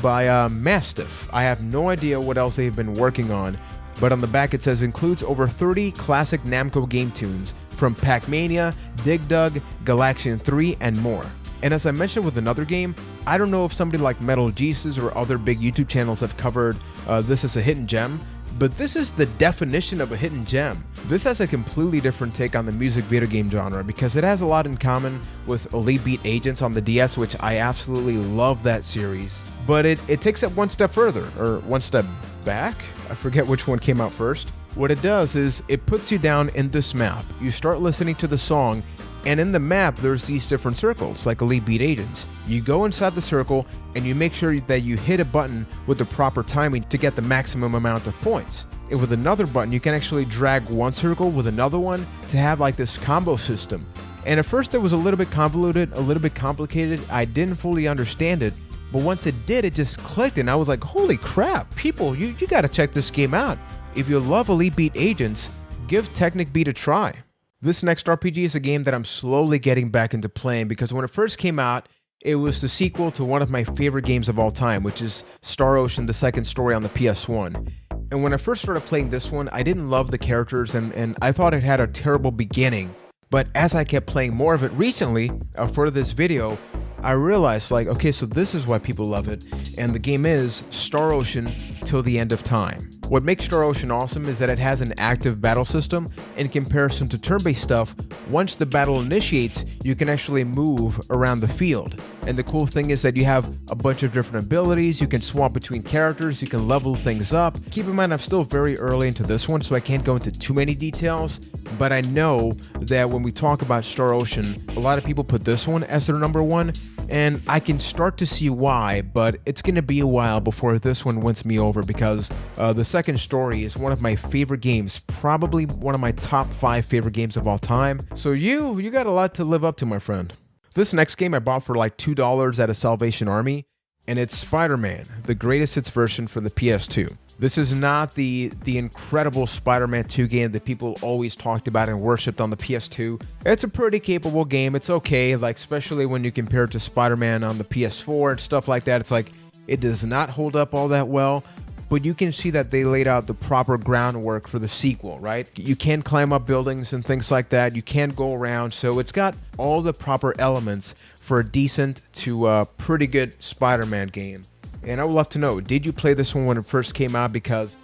by Mastiff. I have no idea what else they've been working on, but on the back it says includes over 30 classic Namco game tunes from Pac-Mania, Dig Dug, Galaxian 3, and more. And as I mentioned with another game, I don't know if somebody like Metal Jesus or other big YouTube channels have covered this as a hidden gem, but this is the definition of a hidden gem. This has a completely different take on the music video game genre because it has a lot in common with Elite Beat Agents on the DS, which I absolutely love that series. But it takes it one step further, or one step back. I forget which one came out first. What it does is it puts you down in this map. You start listening to the song, and in the map, there's these different circles, like Elite Beat Agents. You go inside the circle, and you make sure that you hit a button with the proper timing to get the maximum amount of points. And with another button, you can actually drag one circle with another one to have like this combo system. And at first, it was a little bit convoluted, a little bit complicated. I didn't fully understand it, but once it did, it just clicked, and I was like, holy crap, people, you gotta check this game out. If you love Elite Beat Agents, give Technic Beat a try. This next RPG is a game that I'm slowly getting back into playing because when it first came out, it was the sequel to one of my favorite games of all time, which is Star Ocean: The Second Story on the PS1. And when I first started playing this one, I didn't love the characters and I thought it had a terrible beginning. But as I kept playing more of it recently, for this video, I realized, like, okay, so this is why people love it, and the game is Star Ocean Till the End of Time. What makes Star Ocean awesome is that it has an active battle system. In comparison to turn-based stuff, once the battle initiates, you can actually move around the field. And the cool thing is that you have a bunch of different abilities, you can swap between characters, you can level things up. Keep in mind, I'm still very early into this one, so I can't go into too many details, but I know that when we talk about Star Ocean, a lot of people put this one as their number one, and I can start to see why, but it's going to be a while before this one wins me over because the second story is one of my favorite games, probably one of my top 5 favorite games of all time. So you got a lot to live up to, my friend. This next game I bought for like $2 at a Salvation Army, and it's Spiderman, the greatest hits version for the PS2. This is not the incredible Spider-Man 2 game that people always talked about and worshipped on the PS2. It's a pretty capable game. It's okay, like especially when you compare it to Spider-Man on the PS4 and stuff like that. It's like it does not hold up all that well, but you can see that they laid out the proper groundwork for the sequel, right? You can climb up buildings and things like that. You can go around, so it's got all the proper elements for a decent to pretty good Spider-Man game. And I would love to know, did you play this one when it first came out? Because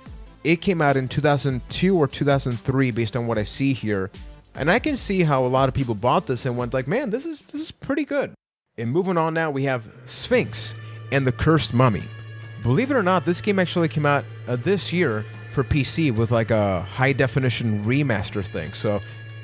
it came out in 2002 or 2003 based on what I see here. And I can see how a lot of people bought this and went like, man, this is pretty good. And moving on now, we have Sphinx and the Cursed Mummy. Believe it or not, this game actually came out this year for PC with like a high definition remaster thing. So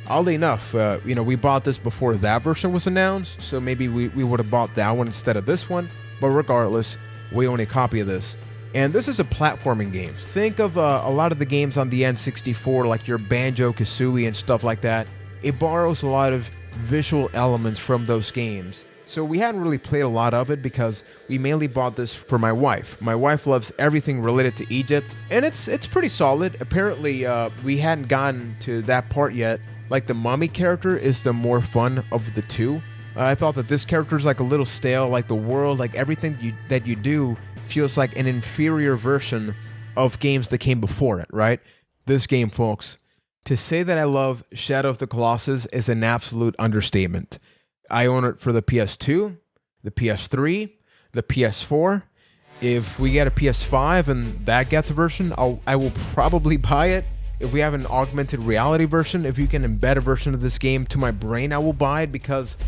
oddly enough, we bought this before that version was announced. So maybe we would have bought that one instead of this one. But regardless, we own a copy of this. And this is a platforming game. Think of a lot of the games on the N64, like your Banjo-Kazooie and stuff like that. It borrows a lot of visual elements from those games. So we hadn't really played a lot of it because we mainly bought this for my wife. My wife loves everything related to Egypt, and it's pretty solid. Apparently, we hadn't gotten to that part yet. Like, the mummy character is the more fun of the two. I thought that this character is like a little stale, like the world, like everything that you do feels like an inferior version of games that came before it, right? This game, folks, to say that I love Shadow of the Colossus is an absolute understatement. I own it for the PS2, the PS3, the PS4. If we get a PS5 and that gets a version, I will probably buy it. If we have an augmented reality version, if you can embed a version of this game to my brain, I will buy it because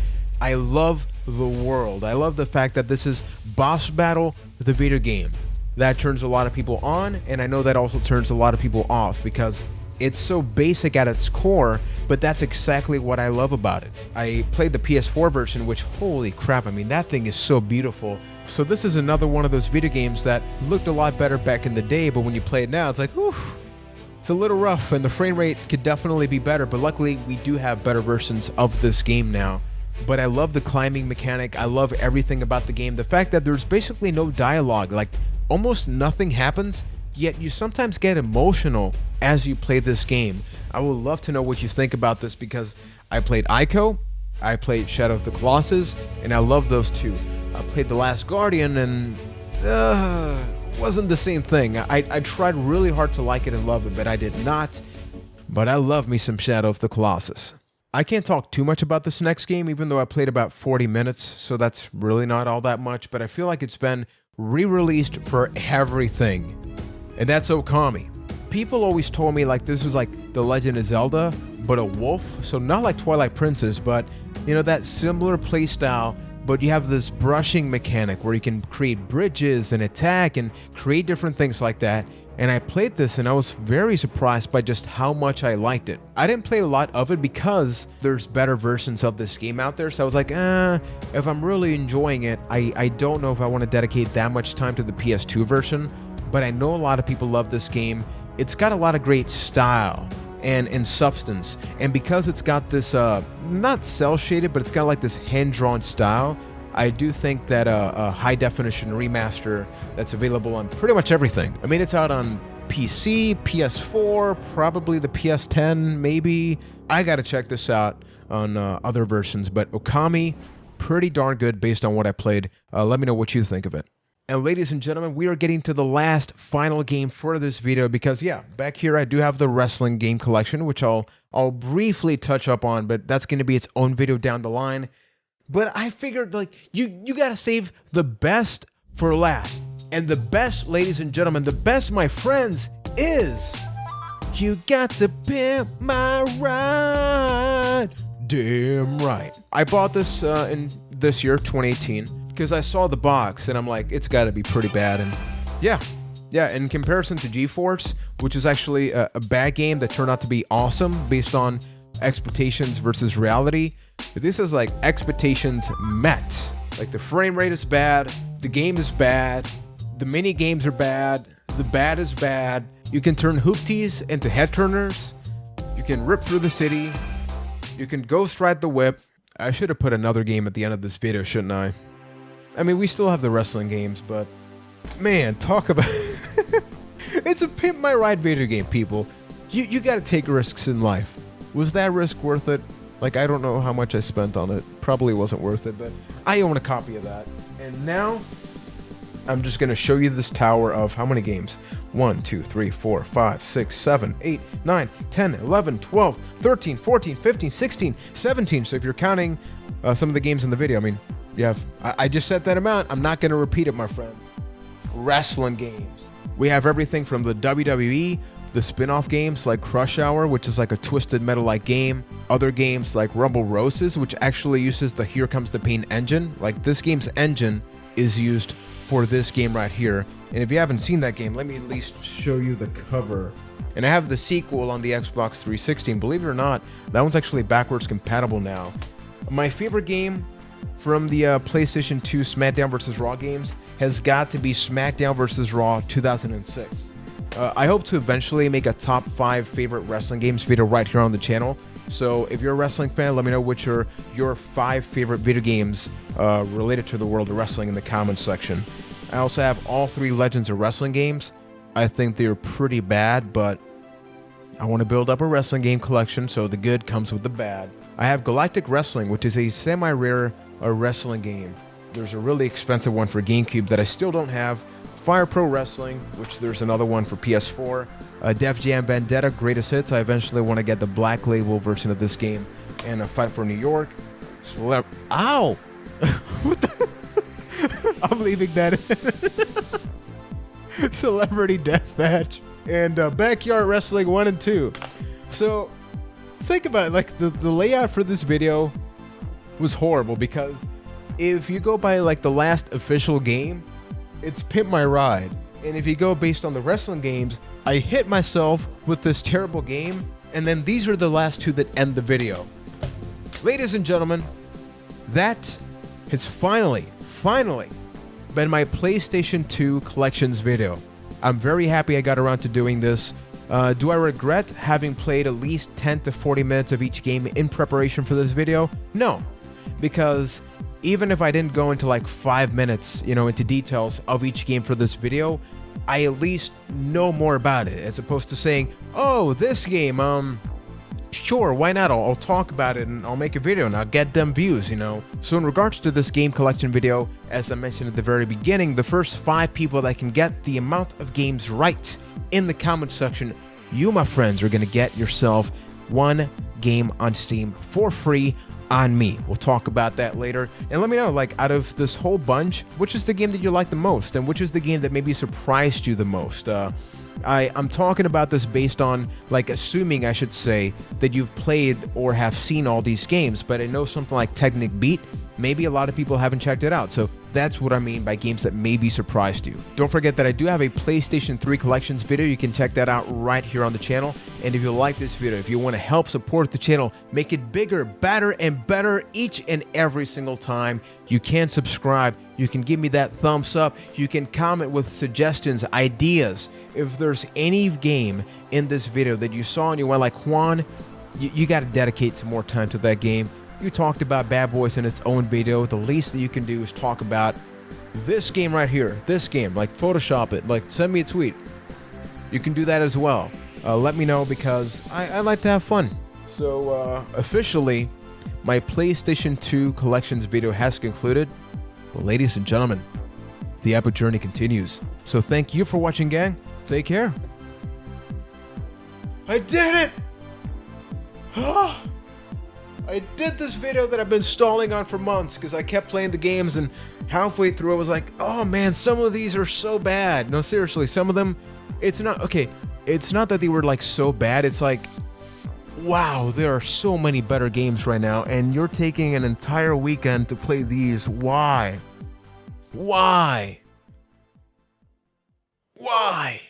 I love the world. I love the fact that this is boss battle with a video game. That turns a lot of people on, and I know that also turns a lot of people off because it's so basic at its core, but that's exactly what I love about it. I played the PS4 version, which, holy crap, I mean, that thing is so beautiful. So this is another one of those video games that looked a lot better back in the day, but when you play it now, it's like, whew, it's a little rough, and the frame rate could definitely be better, but luckily, we do have better versions of this game now. But I love the climbing mechanic. I love everything about the game. The fact that there's basically no dialogue, like almost nothing happens, yet you sometimes get emotional as you play this game. I would love to know what you think about this because I played Ico, I played Shadow of the Colossus, and I love those two. I played The Last Guardian and wasn't the same thing. I tried really hard to like it and love it, but I did not. But I love me some Shadow of the Colossus. I can't talk too much about this next game, even though I played about 40 minutes, so that's really not all that much, but I feel like it's been re-released for everything, and that's Okami. People always told me like this was like The Legend of Zelda, but a wolf, so not like Twilight Princess, but you know, that similar playstyle, but you have this brushing mechanic where you can create bridges and attack and create different things like that. And I played this and I was very surprised by just how much I liked it. I didn't play a lot of it because there's better versions of this game out there. So I was like, if I'm really enjoying it, I don't know if I want to dedicate that much time to the PS2 version. But I know a lot of people love this game. It's got a lot of great style and substance. And because it's got this, not cel shaded, but it's got like this hand-drawn style, I do think that a high-definition remaster that's available on pretty much everything. I mean, it's out on PC, PS4, probably the PS10, maybe. I gotta check this out on other versions, but Okami, pretty darn good based on what I played. Let me know what you think of it. And ladies and gentlemen, we are getting to the last final game for this video because, yeah, back here I do have the wrestling game collection, which I'll briefly touch up on, but that's going to be its own video down the line. But I figured, like, you gotta save the best for last. And the best, ladies and gentlemen, the best, my friends, is you got to pimp my ride. Damn right. I bought this in this year, 2018, because I saw the box and I'm like, it's gotta be pretty bad. And yeah, in comparison to GForce, which is actually a bad game that turned out to be awesome based on expectations versus reality, this is like expectations met. Like, the frame rate is bad, the game is bad, the mini games are bad, the bad is bad. You can turn hoopties into head turners, you can rip through the city, you can ghost ride the whip. I should have put another game at the end of this video, shouldn't I? I mean, we still have the wrestling games, but man, talk about it's a pimp my ride video game, people. You gotta take risks in life. Was that risk worth it? Like, I don't know how much I spent on it. Probably wasn't worth it, but I own a copy of that. And now, I'm just going to show you this tower of how many games? 1, 2, 3, 4, 5, 6, 7, 8, 9, 10, 11, 12, 13, 14, 15, 16, 17. So if you're counting some of the games in the video, I mean, you have, I just said that amount. I'm not going to repeat it, my friends. Wrestling games. We have everything from the WWE, the spin-off games like Crush Hour, which is like a Twisted Metal-like game. Other games like Rumble Roses, which actually uses the Here Comes the Pain engine. Like, this game's engine is used for this game right here. And if you haven't seen that game, let me at least show you the cover. And I have the sequel on the Xbox 360. And believe it or not, that one's actually backwards compatible now. My favorite game from the PlayStation 2 SmackDown vs. Raw games has got to be SmackDown vs. Raw 2006. I hope to eventually make a top 5 favorite wrestling games video right here on the channel. So if you're a wrestling fan, let me know which are your 5 favorite video games related to the world of wrestling in the comments section. I also have all 3 Legends of Wrestling games. I think they're pretty bad, but I want to build up a wrestling game collection, so the good comes with the bad. I have Galactic Wrestling, which is a semi-rare wrestling game. There's a really expensive one for GameCube that I still don't have. Fire Pro Wrestling, which there's another one for PS4. Def Jam Vendetta Greatest Hits. I eventually want to get the Black Label version of this game. And a Fight for New York. Ow! What the? I'm leaving that in. Celebrity Deathmatch. And Backyard Wrestling 1 and 2. So, think about it. Like, the layout for this video was horrible because if you go by, like, the last official game, it's Pimp My Ride. And if you go based on the wrestling games, I hit myself with this terrible game, and then these are the last 2 that end the video. Ladies and gentlemen, that has finally been my PlayStation 2 Collections video. I'm very happy I got around to doing this. Do I regret having played at least 10 to 40 minutes of each game in preparation for this video? No, because even if I didn't go into like 5 minutes, into details of each game for this video, I at least know more about it, as opposed to saying, oh, this game, sure, why not? I'll talk about it and I'll make a video and I'll get them views, So in regards to this game collection video, as I mentioned at the very beginning, the first 5 people that can get the amount of games right in the comment section, you, my friends, are going to get yourself 1 game on Steam for free on me. We'll talk about that later. And let me know, like, out of this whole bunch, which is the game that you like the most and which is the game that maybe surprised you the most. I'm talking about this based on, like, assuming, I should say, that you've played or have seen all these games, but I know something like Technic Beat, maybe a lot of people haven't checked it out, so that's what I mean by games that maybe surprised you. Don't forget that I do have a PlayStation 3 Collections video. You can check that out right here on the channel. And if you like this video, if you want to help support the channel, make it bigger, badder, and better each and every single time, you can subscribe. You can give me that thumbs up. You can comment with suggestions, ideas. If there's any game in this video that you saw and you went like, Juan, you got to dedicate some more time to that game. You talked about Bad Boys in its own video. The least that you can do is talk about this game right here. This game, like Photoshop it, like send me a tweet. You can do that as well. Let me know because I like to have fun. So officially, my PlayStation 2 Collections video has concluded. But ladies and gentlemen, the epic journey continues. So thank you for watching, gang. Take care. I did it! I did this video that I've been stalling on for months because I kept playing the games, and halfway through I was like, oh man, some of these are so bad. No, seriously, some of them, it's not that they were like so bad, it's like, wow, there are so many better games right now, and you're taking an entire weekend to play these. Why? Why? Why?